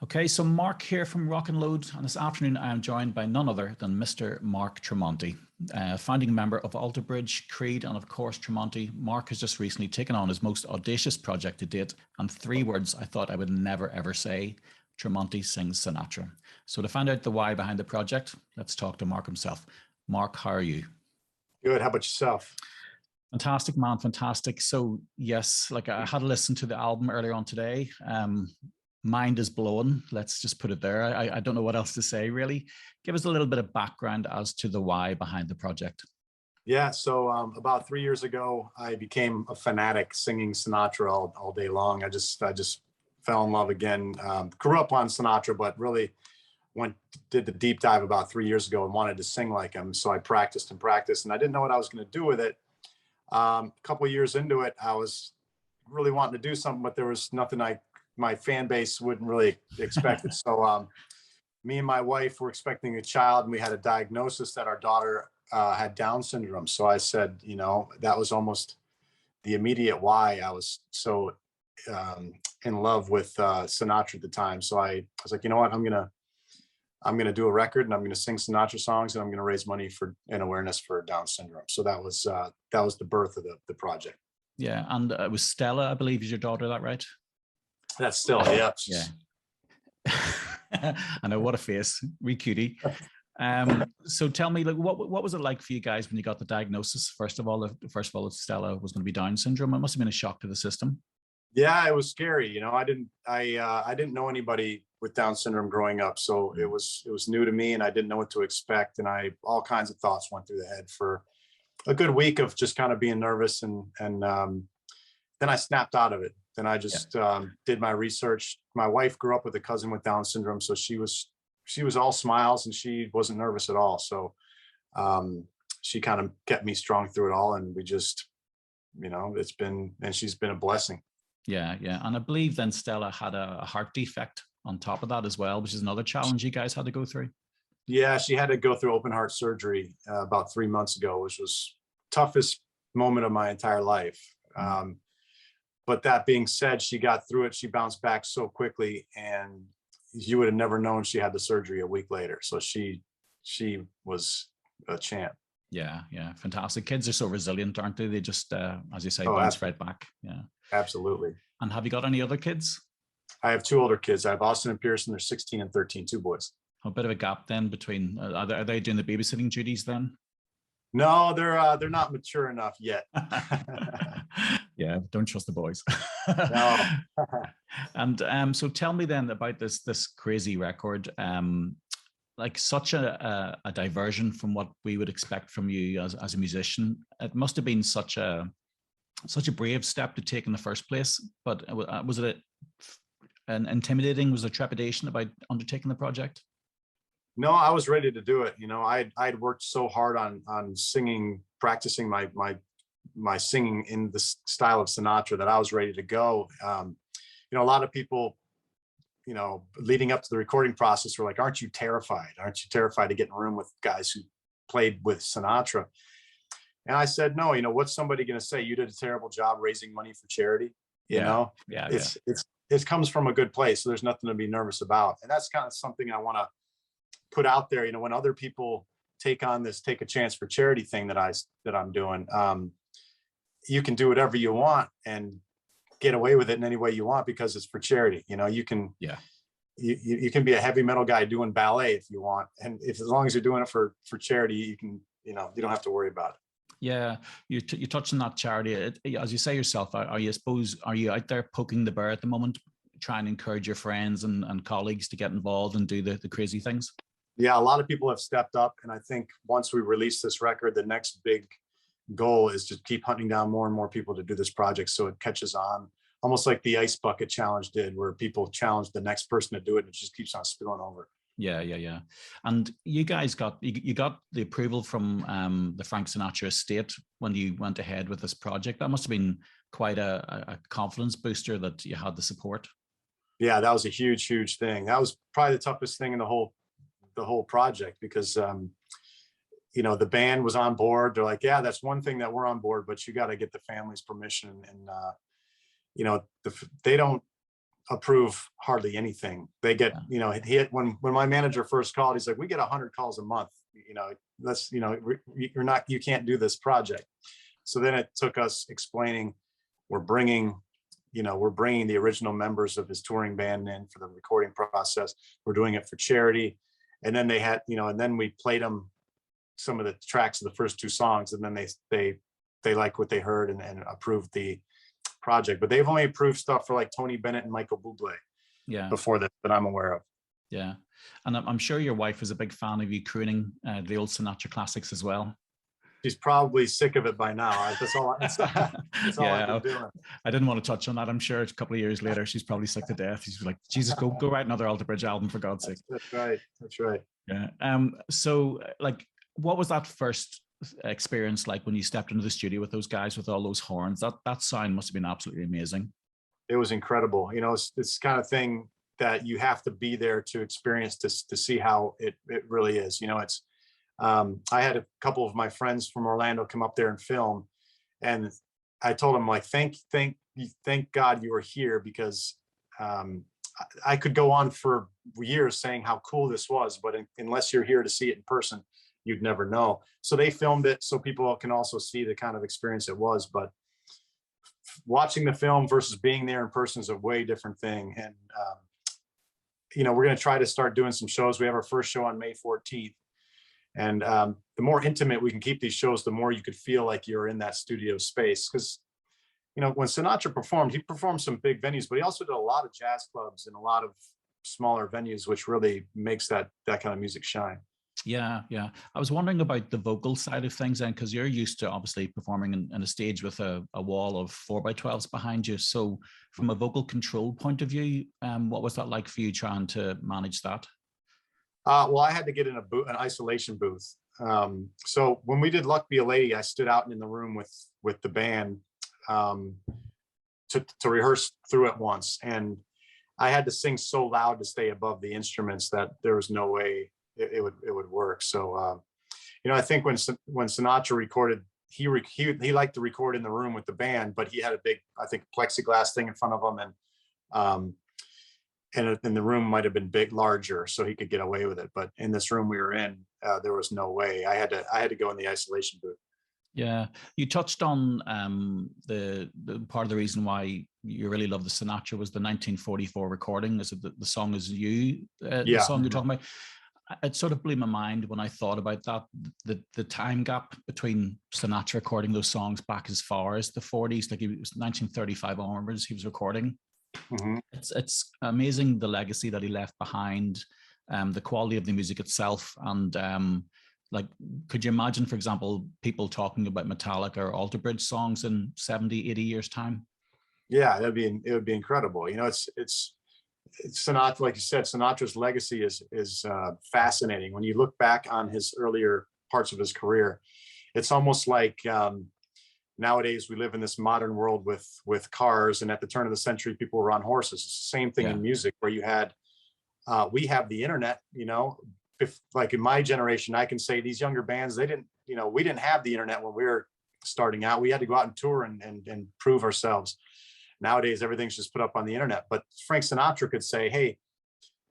Okay, so Mark here from Rock and Load, and this afternoon I am joined by none other than Mr. Mark Tremonti, founding member of Alter Bridge, Creed, and of course Tremonti. Mark has just recently taken on his most audacious project to date, and 3 words I thought I would never ever say: Tremonti Sings Sinatra. So to find out the why behind the project, let's talk to Mark himself. Mark, how are you? Good. How about yourself? Fantastic, man. Fantastic. So yes, like I had to listen to the album earlier on today. Mind is blown. Let's just put it there. I don't know what else to say, really. Give us a little bit of background as to the why behind the project. Yeah. So about 3 years ago, I became a fanatic singing Sinatra all day long. I just fell in love again. Grew up on Sinatra, but really did the deep dive about 3 years ago and wanted to sing like him. So I practiced and practiced, and I didn't know what I was going to do with it. A couple of years into it, I was really wanting to do something, but there was nothing my fan base wouldn't really expect it. So me and my wife were expecting a child, and we had a diagnosis that our daughter had Down syndrome. So I said, you know, that was almost the immediate why I was so in love with Sinatra at the time. So I was like, you know what, I'm gonna do a record, and I'm gonna sing Sinatra songs, and I'm gonna raise money and awareness for Down syndrome. So that was the birth of the project. Yeah, and it was Stella, I believe, is your daughter, is that right? That's still, yeah. Yeah. I know, what a face, wee cutie. So tell me, like, what was it like for you guys when you got the diagnosis? First of all, that Stella was going to be Down syndrome. It must have been a shock to the system. Yeah, it was scary. You know, I didn't know anybody with Down syndrome growing up, so it was new to me, and I didn't know what to expect, and all kinds of thoughts went through the head for a good week of just kind of being nervous, and then I snapped out of it. Then I just did my research. My wife grew up with a cousin with Down syndrome, so she was all smiles, and she wasn't nervous at all. So she kind of kept me strong through it all, and we just, you know, she's been a blessing. Yeah, yeah. And I believe then Stella had a heart defect on top of that as well, which is another challenge you guys had to go through. Yeah, she had to go through open heart surgery about 3 months ago, which was toughest moment of my entire life. But that being said, she got through it. She bounced back so quickly, and you would have never known she had the surgery a week later. So she was a champ. Yeah, yeah, fantastic. Kids are so resilient, aren't they? They just, as you say, bounce right back. Yeah, absolutely. And have you got any other kids? I have 2 older kids. I have Austin and Pearson. They're 16 and 13, 2 boys. A bit of a gap then between. Are they doing the babysitting duties then? No, they're not mature enough yet. Yeah, don't trust the boys. No. And so tell me then about this crazy record. Like such a diversion from what we would expect from you as a musician. It must have been such a brave step to take in the first place. But was it an intimidating? Was there trepidation about undertaking the project? No, I was ready to do it. You know, I'd worked so hard on singing, practicing my singing in the style of Sinatra, that I was ready to go. You know, a lot of people, you know, leading up to the recording process were like, aren't you terrified? Aren't you terrified to get in a room with guys who played with Sinatra? And I said, no, you know, what's somebody going to say? You did a terrible job raising money for charity. You know, it comes from a good place. So there's nothing to be nervous about. And that's kind of something I want to put out there. You know, when other people take on this take a chance for charity thing that I'm doing, you can do whatever you want and get away with it in any way you want because it's for charity. You know, you can you can be a heavy metal guy doing ballet if you want, and as long as you're doing it for charity, you can, you know, you don't have to worry about it. Yeah, you touched on that charity. As you say yourself, are you out there poking the bear at the moment, trying to encourage your friends and colleagues to get involved and do the crazy things? Yeah, a lot of people have stepped up, and I think once we release this record, the next big goal is to keep hunting down more and more people to do this project so it catches on, almost like the ice bucket challenge did, where people challenge the next person to do it, and it just keeps on spilling over. Yeah. And you guys got the approval from the Frank Sinatra estate when you went ahead with this project. That must have been quite a confidence booster that you had the support. Yeah, that was a huge thing. That was probably the toughest thing in the whole project, because you know, the band was on board. They're like, yeah, that's one thing that we're on board, but you got to get the family's permission. And you know, they don't approve hardly anything. They get, you know, when my manager first called, he's like, we get 100 calls a month, you know, let's, you know, you can't do this project. So then it took us explaining, we're bringing the original members of his touring band in for the recording process. We're doing it for charity. And then they had, you know, and then we played them some of the tracks of the first 2 songs, and then they liked what they heard and approved the project. But they've only approved stuff for like Tony Bennett and Michael Bublé before that I'm aware of. Yeah. And I'm sure your wife is a big fan of you crooning the old Sinatra classics as well. She's probably sick of it by now. That's all I've been doing. I didn't want to touch on that. I'm sure a couple of years later, she's probably sick to death. She's like, Jesus, go write another Alter Bridge album, for God's sake. That's right. That's right. Yeah. So like, what was that first experience like when you stepped into the studio with those guys with all those horns? That sound must have been absolutely amazing. It was incredible. You know, it's kind of thing that you have to be there to experience to see how it really is. You know, it's I had a couple of my friends from Orlando come up there and film, and I told them, like, thank God you were here, because I could go on for years saying how cool this was, but unless you're here to see it in person, you'd never know. So they filmed it so people can also see the kind of experience it was. But watching the film versus being there in person is a way different thing. And you know, we're going to try to start doing some shows. We have our first show on May 14th. And the more intimate we can keep these shows, the more you could feel like you're in that studio space. Because, you know, when Sinatra performed, he performed some big venues, but he also did a lot of jazz clubs and a lot of smaller venues, which really makes that kind of music shine. Yeah, yeah. I was wondering about the vocal side of things then, because you're used to obviously performing in a stage with a wall of 4x12s behind you. So from a vocal control point of view, what was that like for you trying to manage that? Well, I had to get in an isolation booth. So when we did Luck Be a Lady, I stood out in the room with the band to rehearse through it once. And I had to sing so loud to stay above the instruments that there was no way it would work. So, you know, I think when Sinatra recorded, he liked to record in the room with the band, but he had a big, I think, plexiglass thing in front of him, and the room might have been larger, so he could get away with it. But in this room we were in, there was no way. I had to go in the isolation booth. Yeah, you touched on the part of the reason why you really love the Sinatra was the 1944 recording. Is it the song is you? The song you're talking about. It sort of blew my mind when I thought about that. The time gap between Sinatra recording those songs back as far as the 40s, like it was 1935 onwards, he was recording. Mm-hmm. It's amazing the legacy that he left behind, the quality of the music itself, and like, could you imagine, for example, people talking about Metallica or Alter Bridge songs in 70, 80 years time? Yeah, it would be incredible. You know, it's Sinatra, like you said, Sinatra's legacy is fascinating. When you look back on his earlier parts of his career, it's almost like nowadays we live in this modern world with cars, and at the turn of the century, people were on horses. It's the same thing in music, where you had we have the internet. You know, if like in my generation, I can say these younger bands, we didn't have the internet when we were starting out. We had to go out and tour and prove ourselves. Nowadays, everything's just put up on the internet. But Frank Sinatra could say, hey,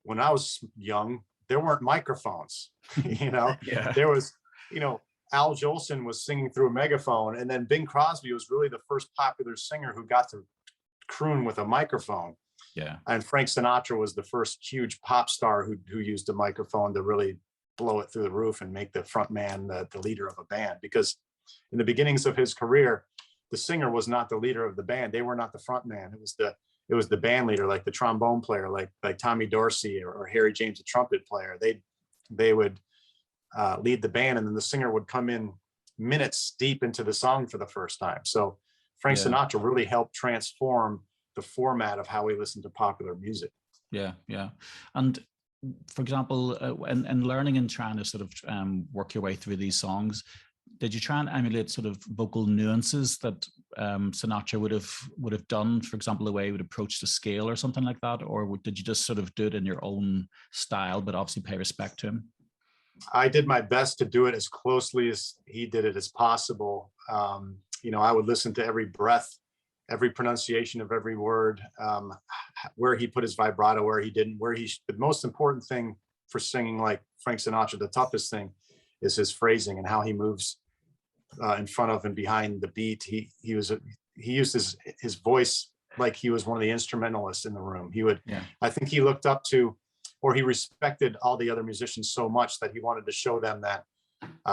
when I was young, there weren't microphones. You know, there was, you know, Al Jolson was singing through a megaphone, and then Bing Crosby was really the first popular singer who got to croon with a microphone. Yeah. And Frank Sinatra was the first huge pop star who used a microphone to really blow it through the roof and make the front man the leader of a band. Because in the beginnings of his career, the singer was not the leader of the band. They were not the front man. It was the band leader, like the trombone player, like Tommy Dorsey or Harry James, the trumpet player. They would lead the band, and then the singer would come in minutes deep into the song for the first time. So Frank Sinatra really helped transform the format of how we listen to popular music. Yeah, yeah. And for example, in learning and trying to sort of work your way through these songs, did you try and emulate sort of vocal nuances that Sinatra would have done? For example, the way he would approach the scale or something like that, or did you just sort of do it in your own style, but obviously pay respect to him? I did my best to do it as closely as he did it as possible. You know, I would listen to every breath every pronunciation of every word, where he put his vibrato, where he didn't, the most important thing for singing like Frank Sinatra, the toughest thing is his phrasing and how he moves in front of and behind the beat. He used his voice like he was one of the instrumentalists in the room. I think he looked up to, or he respected all the other musicians so much that he wanted to show them that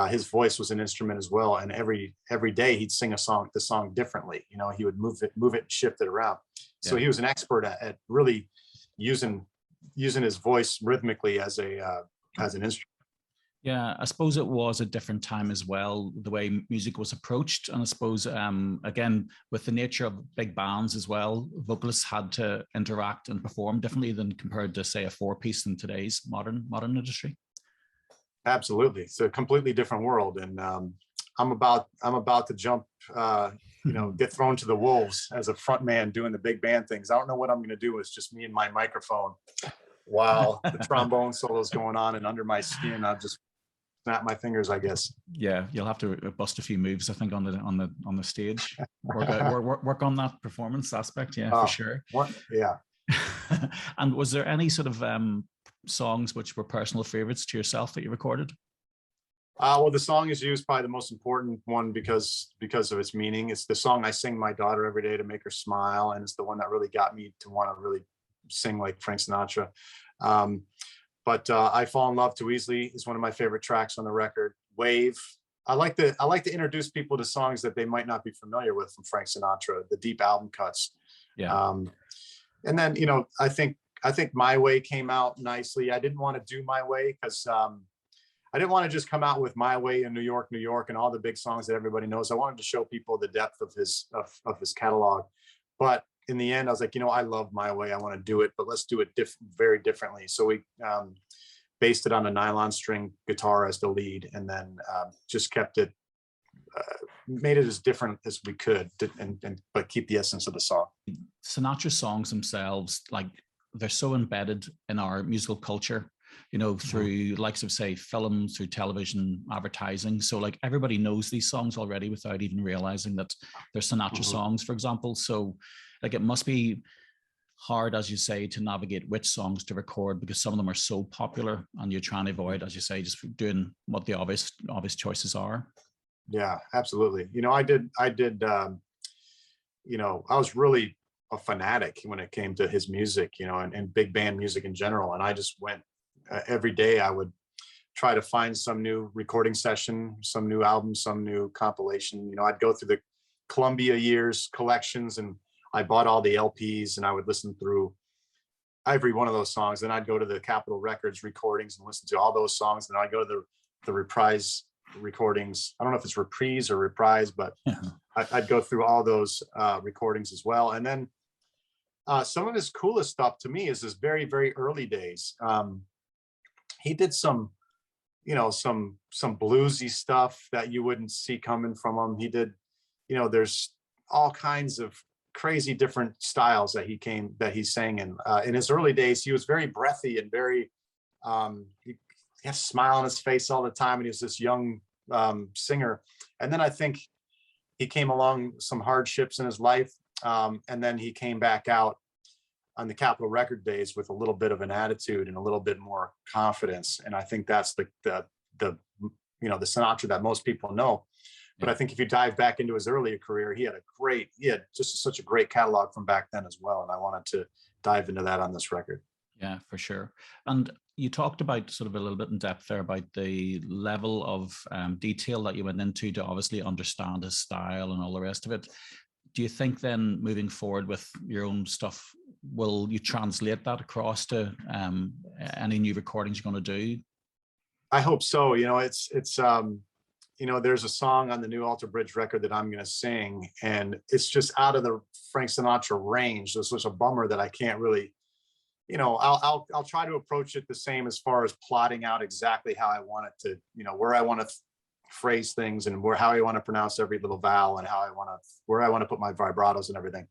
his voice was an instrument as well. And every day he'd sing the song differently. You know, he would move it and shift it around. So he was an expert at really using his voice rhythmically as an instrument. Yeah, I suppose it was a different time as well, the way music was approached. And I suppose, again, with the nature of big bands as well, vocalists had to interact and perform differently than compared to, say, a four-piece in today's modern industry. Absolutely. It's a completely different world. And I'm about to jump, get thrown to the wolves as a front man doing the big band things. I don't know what I'm going to do. It's just me and my microphone while the trombone solo is going on, and under my skin, I'll just snap my fingers, I guess. Yeah, you'll have to bust a few moves, I think, on the stage. Work on that performance aspect. Yeah, for sure. Yeah. And was there any sort of songs which were personal favorites to yourself that you recorded? Well, the song is used, probably the most important one because of its meaning. It's the song I sing my daughter every day to make her smile, and it's the one that really got me to want to really sing like Frank Sinatra. But I Fall in Love Too Easily is one of my favorite tracks on the record. Wave. I like to introduce people to songs that they might not be familiar with from Frank Sinatra, the deep album cuts. Yeah. And then, I think My Way came out nicely. I didn't want to do My Way because I didn't want to just come out with My Way in New York, and all the big songs that everybody knows. I wanted to show people the depth of his catalog. But in the end, I was like, I love My Way. I want to do it, but let's do it very differently. So we based it on a nylon string guitar as the lead, and then just kept it, made it as different as we could, but keep the essence of the song. Sinatra songs themselves, like, they're so embedded in our musical culture, through likes of, say, film, through television, advertising. So like everybody knows these songs already without even realizing that they're Sinatra songs, for example. So like it must be hard, as you say, to navigate which songs to record, because some of them are so popular and you're trying to avoid, as you say, just doing what the obvious choices are. Yeah, absolutely. I was really a fanatic when it came to his music, and big band music in general. And I just went every day. I would try to find some new recording session, some new album, some new compilation. I'd go through the Columbia years collections, and I bought all the LPs, and I would listen through every one of those songs. Then I'd go to the Capitol Records recordings and listen to all those songs. And I'd go to the reprise recordings. I don't know if it's reprise or reprise, but I'd go through all those recordings as well. And then some of his coolest stuff to me is his very, very early days. He did some bluesy stuff that you wouldn't see coming from him. He did, there's all kinds of crazy different styles that he sang in. In his early days, he was very breathy and very, he had a smile on his face all the time, and he was this young singer. And then I think he came along some hardships in his life, and then he came back out on the Capitol Record days with a little bit of an attitude and a little bit more confidence. And I think that's the Sinatra that most people know. But I think if you dive back into his earlier career, he had just such a great catalog from back then as well. And I wanted to dive into that on this record. Yeah, for sure. And you talked about sort of a little bit in depth there about the level of detail that you went into to obviously understand his style and all the rest of it. Do you think then moving forward with your own stuff, will you translate that across to any new recordings you're going to do? I hope so. It's there's a song on the new Alter Bridge record that I'm going to sing, and it's just out of the Frank Sinatra range. This was a bummer that I can't really, I'll try to approach it the same as far as plotting out exactly how I want it to, where I want to phrase things, and how I want to pronounce every little vowel, and where I want to put my vibratos and everything.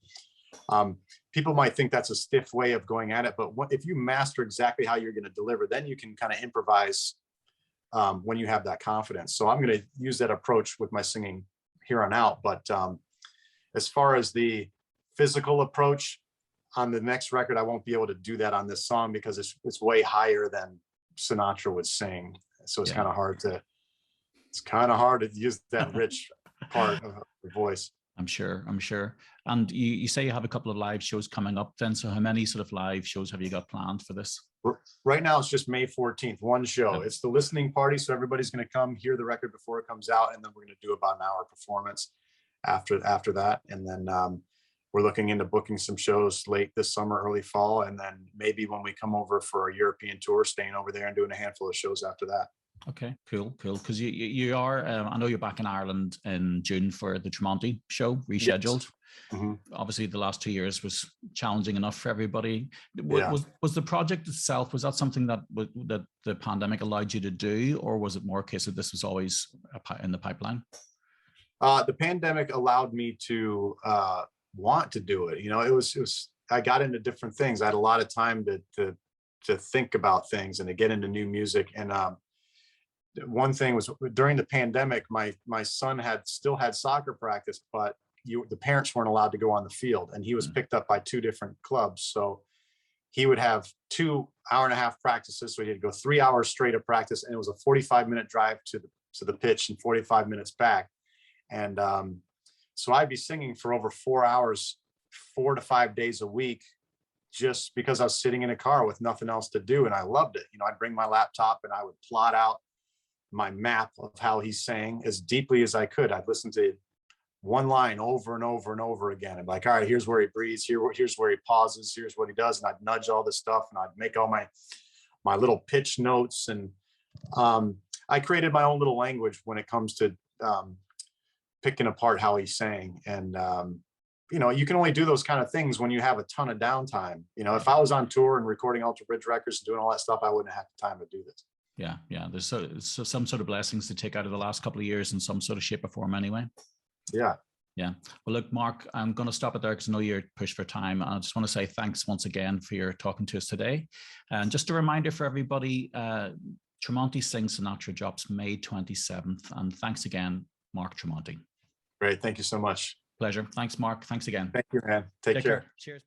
People might think that's a stiff way of going at it, but if you master exactly how you're going to deliver, then you can kind of improvise when you have that confidence. So I'm going to use that approach with my singing here on out. But as far as the physical approach on the next record. I won't be able to do that on this song because it's way higher than Sinatra would sing. So it's kind of hard to use that rich part of the voice. I'm sure. And you say you have a couple of live shows coming up then. So how many sort of live shows have you got planned for this? Right now, it's just May 14th, one show. It's the listening party. So everybody's going to come hear the record before it comes out. And then we're going to do about an hour performance after that. And then we're looking into booking some shows late this summer, early fall. And then maybe when we come over for a European tour, staying over there and doing a handful of shows after that. Okay, cool. Because you are, I know you're back in Ireland in June for the Tremonti show, rescheduled. Yes. Mm-hmm. Obviously, the last 2 years was challenging enough for everybody. Was the project itself, was that something that the pandemic allowed you to do, or was it more a case of this was always in the pipeline? The pandemic allowed me to want to do it. You know, it was. I got into different things. I had a lot of time to think about things and to get into new music. And one thing was during the pandemic, my son still had soccer practice, but the parents weren't allowed to go on the field, and he was picked up by 2 different clubs. So he would have 2 hour-and-a-half practices. So he had to go 3 hours straight of practice, and it was a 45-minute drive to the pitch and 45 minutes back. And so I'd be singing for over 4 hours, 4 to 5 days a week, just because I was sitting in a car with nothing else to do. And I loved it. You know, I'd bring my laptop and I would plot out my map of how he sang as deeply as I could. I'd listen to one line over and over and over again. And like, all right, here's where he breathes, here's where he pauses, here's what he does. And I'd nudge all this stuff, and I'd make all my little pitch notes. And I created my own little language when it comes to picking apart how he sang. And you know, you can only do those kind of things when you have a ton of downtime. You know, if I was on tour and recording Alter Bridge records and doing all that stuff, I wouldn't have the time to do this. Yeah. There's some sort of blessings to take out of the last couple of years in some sort of shape or form anyway. Yeah. Well, look, Mark, I'm going to stop it there because I know you're pushed for time. I just want to say thanks once again for your talking to us today. And just a reminder for everybody, Tremonti Sings Sinatra drops May 27th. And thanks again, Mark Tremonti. Great. Thank you so much. Pleasure. Thanks, Mark. Thanks again. Thank you, man. Take care. Cheers.